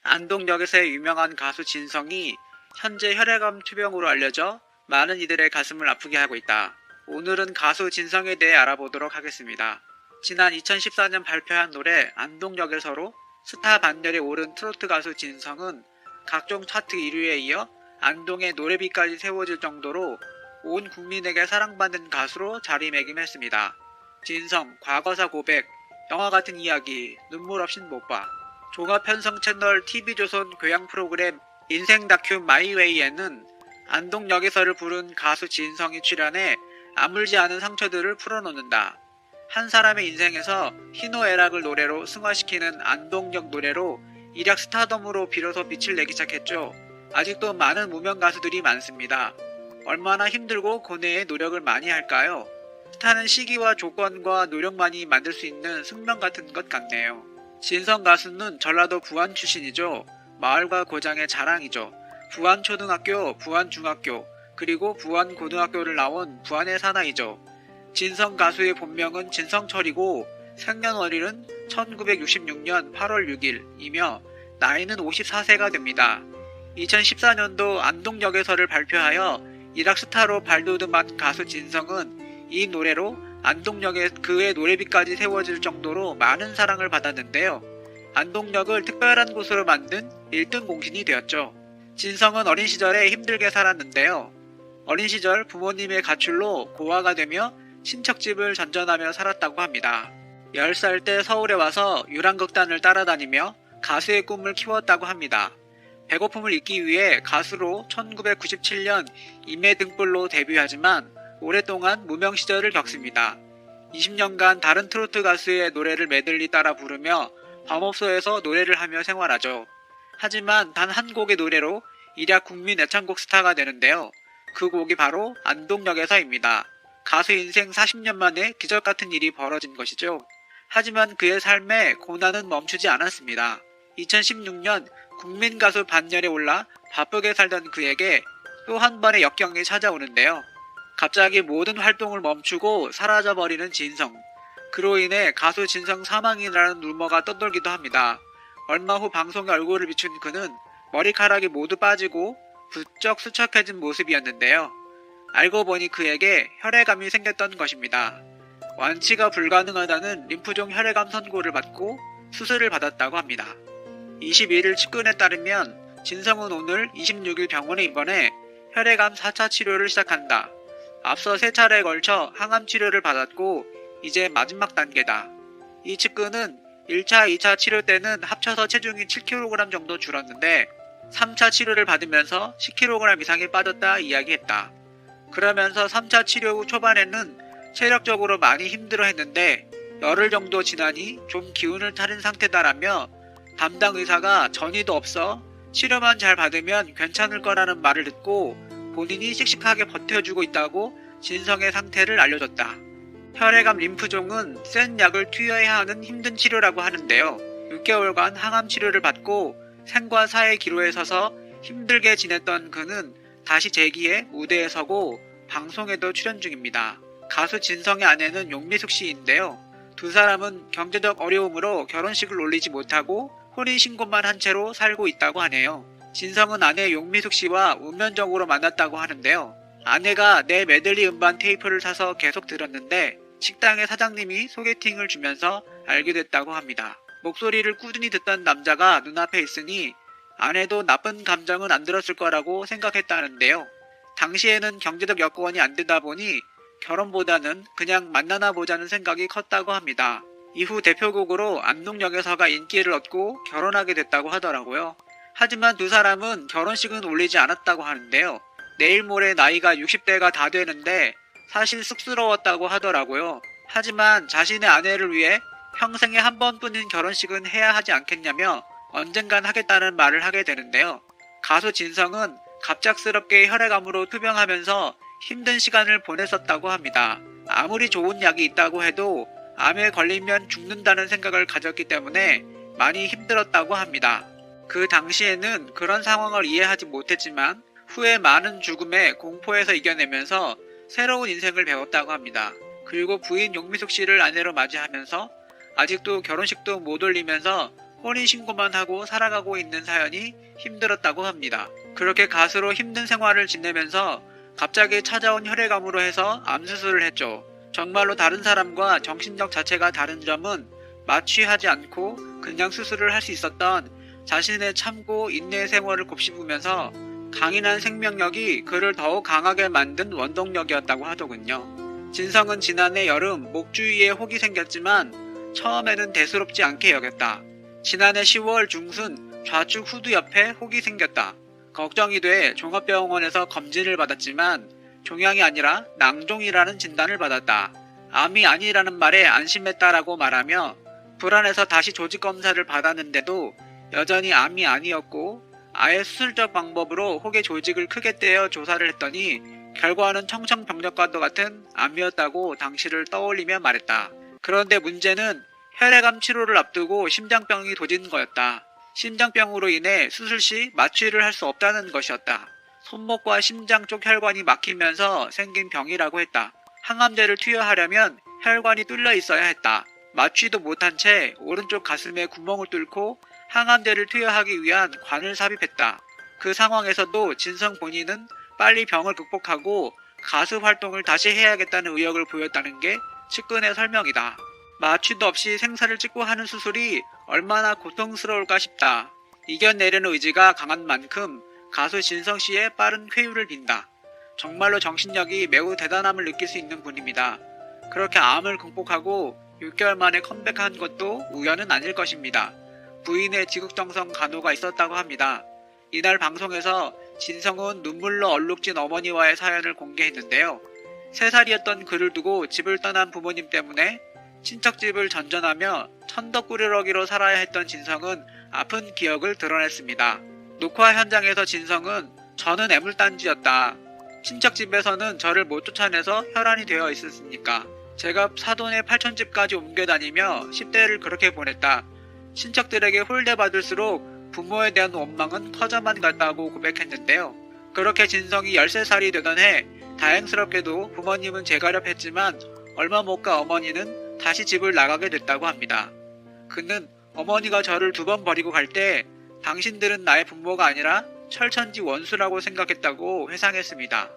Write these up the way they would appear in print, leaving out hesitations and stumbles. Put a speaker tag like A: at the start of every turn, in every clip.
A: 안동역에서의 유명한 가수 진성이 현재 혈액암 투병으로 알려져 많은 이들의 가슴을 아프게 하고 있다. 오늘은 가수 진성에 대해 알아보도록 하겠습니다. 지난 2014년 발표한 노래 안동역에서로 스타 반열에 오른 트로트 가수 진성은 각종 차트 1위에 이어 안동의 노래비까지 세워질 정도로 온 국민에게 사랑받는 가수로 자리매김했습니다. 진성, 과거사 고백, 영화 같은 이야기, 눈물 없인 못 봐. 종합편성 채널 TV조선 교양 프로그램 인생 다큐 마이웨이에는 안동역에서를 부른 가수 진성이 출연해 아물지 않은 상처들을 풀어놓는다. 한 사람의 인생에서 희노애락을 노래로 승화시키는 안동역 노래로 일약 스타덤으로 비로소 빛을 내기 시작했죠. 아직도 많은 무명 가수들이 많습니다. 얼마나 힘들고 고뇌의 노력을 많이 할까요? 스타는 시기와 조건과 노력만이 만들 수 있는 숙명 같은 것 같네요. 진성 가수는 전라도 부안 출신이죠. 마을과 고장의 자랑이죠. 부안초등학교, 부안중학교, 그리고 부안고등학교를 나온 부안의 사나이죠. 진성 가수의 본명은 진성철이고 생년월일은 1966년 8월 6일이며 나이는 54세가 됩니다. 2014년도 안동역에서를 발표하여 일약 스타로 발돋움한 가수 진성은 이 노래로 안동역에 그의 노래비까지 세워질 정도로 많은 사랑을 받았는데요. 안동역을 특별한 곳으로 만든 1등 공신이 되었죠. 진성은 어린 시절에 힘들게 살았는데요. 어린 시절 부모님의 가출로 고아가 되며 친척집을 전전하며 살았다고 합니다. 10살 때 서울에 와서 유랑극단을 따라다니며 가수의 꿈을 키웠다고 합니다. 배고픔을 잊기 위해 가수로 1997년 임해등불로 데뷔하지만 오랫동안 무명 시절을 겪습니다. 20년간 다른 트로트 가수의 노래를 메들리 따라 부르며 밤업소에서 노래를 하며 생활하죠. 하지만 단 한 곡의 노래로 일약 국민 애창곡 스타가 되는데요. 그 곡이 바로 안동역에서입니다. 가수 인생 40년 만에 기적같은 일이 벌어진 것이죠. 하지만 그의 삶에 고난은 멈추지 않았습니다. 2016년 국민가수 반열에 올라 바쁘게 살던 그에게 또 한 번의 역경이 찾아오는데요. 갑자기 모든 활동을 멈추고 사라져버리는 진성. 그로 인해 가수 진성 사망이라는 루머가 떠돌기도 합니다. 얼마 후 방송에 얼굴을 비춘 그는 머리카락이 모두 빠지고 부쩍 수척해진 모습이었는데요. 알고 보니 그에게 혈액암이 생겼던 것입니다. 완치가 불가능하다는 림프종 혈액암 선고를 받고 수술을 받았다고 합니다. 21일 측근에 따르면 진성은 오늘 26일 병원에 입원해 혈액암 4차 치료를 시작한다. 앞서 3차례에 걸쳐 항암 치료를 받았고 이제 마지막 단계다. 이 측근은 1차, 2차 치료 때는 합쳐서 체중이 7kg 정도 줄었는데 3차 치료를 받으면서 10kg 이상이 빠졌다 이야기했다. 그러면서 3차 치료 후 초반에는 체력적으로 많이 힘들어했는데 열흘 정도 지나니 좀 기운을 차린 상태다라며 담당 의사가 전이도 없어 치료만 잘 받으면 괜찮을 거라는 말을 듣고 본인이 씩씩하게 버텨주고 있다고 진성의 상태를 알려줬다. 혈액암 림프종은 센 약을 투여해야 하는 힘든 치료라고 하는데요. 6개월간 항암 치료를 받고 생과 사의 기로에 서서 힘들게 지냈던 그는 다시 재기해 무대에 서고 방송에도 출연 중입니다. 가수 진성의 아내는 용미숙 씨인데요. 두 사람은 경제적 어려움으로 결혼식을 올리지 못하고 혼인신고만 한 채로 살고 있다고 하네요. 진성은 아내 용미숙 씨와 운명적으로 만났다고 하는데요. 아내가 내 메들리 음반 테이프를 사서 계속 들었는데 식당의 사장님이 소개팅을 주면서 알게 됐다고 합니다. 목소리를 꾸준히 듣던 남자가 눈앞에 있으니 아내도 나쁜 감정은 안 들었을 거라고 생각했다는데요. 당시에는 경제적 여건이 안 되다 보니 결혼보다는 그냥 만나나 보자는 생각이 컸다고 합니다. 이후 대표곡으로 안동역에서가 인기를 얻고 결혼하게 됐다고 하더라고요. 하지만 두 사람은 결혼식은 올리지 않았다고 하는데요. 내일 모레 나이가 60대가 다 되는데 사실 쑥스러웠다고 하더라고요. 하지만 자신의 아내를 위해 평생에 한 번뿐인 결혼식은 해야 하지 않겠냐며 언젠간 하겠다는 말을 하게 되는데요. 가수 진성은 갑작스럽게 혈액암으로 투병하면서 힘든 시간을 보냈었다고 합니다. 아무리 좋은 약이 있다고 해도 암에 걸리면 죽는다는 생각을 가졌기 때문에 많이 힘들었다고 합니다. 그 당시에는 그런 상황을 이해하지 못했지만 후에 많은 죽음에 공포에서 이겨내면서 새로운 인생을 배웠다고 합니다. 그리고 부인 용미숙 씨를 아내로 맞이하면서 아직도 결혼식도 못 올리면서 혼인신고만 하고 살아가고 있는 사연이 힘들었다고 합니다. 그렇게 가수로 힘든 생활을 지내면서 갑자기 찾아온 혈액암으로 해서 암수술을 했죠. 정말로 다른 사람과 정신력 자체가 다른 점은 마취하지 않고 그냥 수술을 할 수 있었던 자신의 참고 인내의 생활을 곱씹으면서 강인한 생명력이 그를 더욱 강하게 만든 원동력이었다고 하더군요. 진성은 지난해 여름 목 주위에 혹이 생겼지만 처음에는 대수롭지 않게 여겼다. 지난해 10월 중순 좌측 후두 옆에 혹이 생겼다. 걱정이 돼 종합병원에서 검진을 받았지만 종양이 아니라 낭종이라는 진단을 받았다. 암이 아니라는 말에 안심했다라고 말하며 불안해서 다시 조직검사를 받았는데도 여전히 암이 아니었고 아예 수술적 방법으로 혹의 조직을 크게 떼어 조사를 했더니 결과는 청천벽력과도 같은 암이었다고 당시를 떠올리며 말했다. 그런데 문제는 혈액암 치료를 앞두고 심장병이 도진 거였다. 심장병으로 인해 수술 시 마취를 할 수 없다는 것이었다. 손목과 심장 쪽 혈관이 막히면서 생긴 병이라고 했다. 항암제를 투여하려면 혈관이 뚫려 있어야 했다. 마취도 못한 채 오른쪽 가슴에 구멍을 뚫고 항암제를 투여하기 위한 관을 삽입했다. 그 상황에서도 진성 본인은 빨리 병을 극복하고 가수 활동을 다시 해야겠다는 의욕을 보였다는 게 측근의 설명이다. 마취도 없이 생사를 찍고 하는 수술이 얼마나 고통스러울까 싶다. 이겨내려는 의지가 강한 만큼 가수 진성 씨의 빠른 쾌유를 빈다. 정말로 정신력이 매우 대단함을 느낄 수 있는 분입니다. 그렇게 암을 극복하고 6개월 만에 컴백한 것도 우연은 아닐 것입니다. 부인의 지극정성 간호가 있었다고 합니다. 이날 방송에서 진성은 눈물로 얼룩진 어머니와의 사연을 공개했는데요. 3살이었던 그를 두고 집을 떠난 부모님 때문에 친척집을 전전하며 천덕꾸러기로 살아야 했던 진성은 아픈 기억을 드러냈습니다. 녹화 현장에서 진성은 저는 애물단지였다. 친척집에서는 저를 못 쫓아내서 혈안이 되어 있었으니까. 제가 사돈의 8촌집까지 옮겨 다니며 10대를 그렇게 보냈다. 친척들에게 홀대받을수록 부모에 대한 원망은 커져만 갔다고 고백했는데요. 그렇게 진성이 13살이 되던 해 다행스럽게도 부모님은 재가렵했지만 얼마 못 가 어머니는 다시 집을 나가게 됐다고 합니다. 그는 어머니가 저를 2번 버리고 갈 때 당신들은 나의 부모가 아니라 철천지 원수라고 생각했다고 회상했습니다.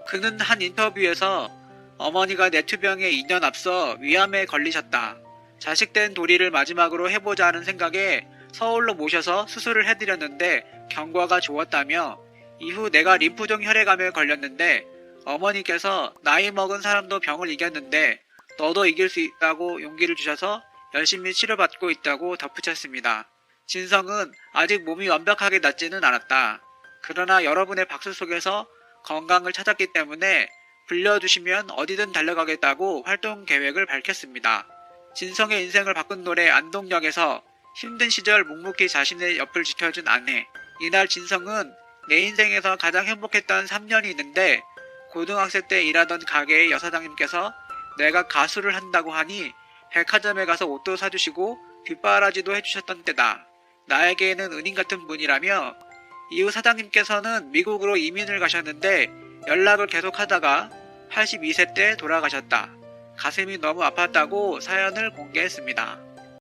A: 그는 한 인터뷰에서 어머니가 뇌투병에 2년 앞서 위암에 걸리셨다. 자식된 도리를 마지막으로 해보자 하는 생각에 서울로 모셔서 수술을 해드렸는데 경과가 좋았다며 이후 내가 림프종 혈액암에 걸렸는데 어머니께서 나이 먹은 사람도 병을 이겼는데 너도 이길 수 있다고 용기를 주셔서 열심히 치료받고 있다고 덧붙였습니다. 진성은 아직 몸이 완벽하게 낫지는 않았다. 그러나 여러분의 박수 속에서 건강을 찾았기 때문에 불러주시면 어디든 달려가겠다고 활동 계획을 밝혔습니다. 진성의 인생을 바꾼 노래 안동역에서 힘든 시절 묵묵히 자신의 옆을 지켜준 아내. 이날 진성은 내 인생에서 가장 행복했던 3년이 있는데 고등학생 때 일하던 가게의 여사장님께서 내가 가수를 한다고 하니 백화점에 가서 옷도 사주시고 뒷바라지도 해주셨던 때다. 나에게는 은인 같은 분이라며 이후 사장님께서는 미국으로 이민을 가셨는데 연락을 계속하다가 82세 때 돌아가셨다. 가슴이 너무 아팠다고 사연을 공개했습니다.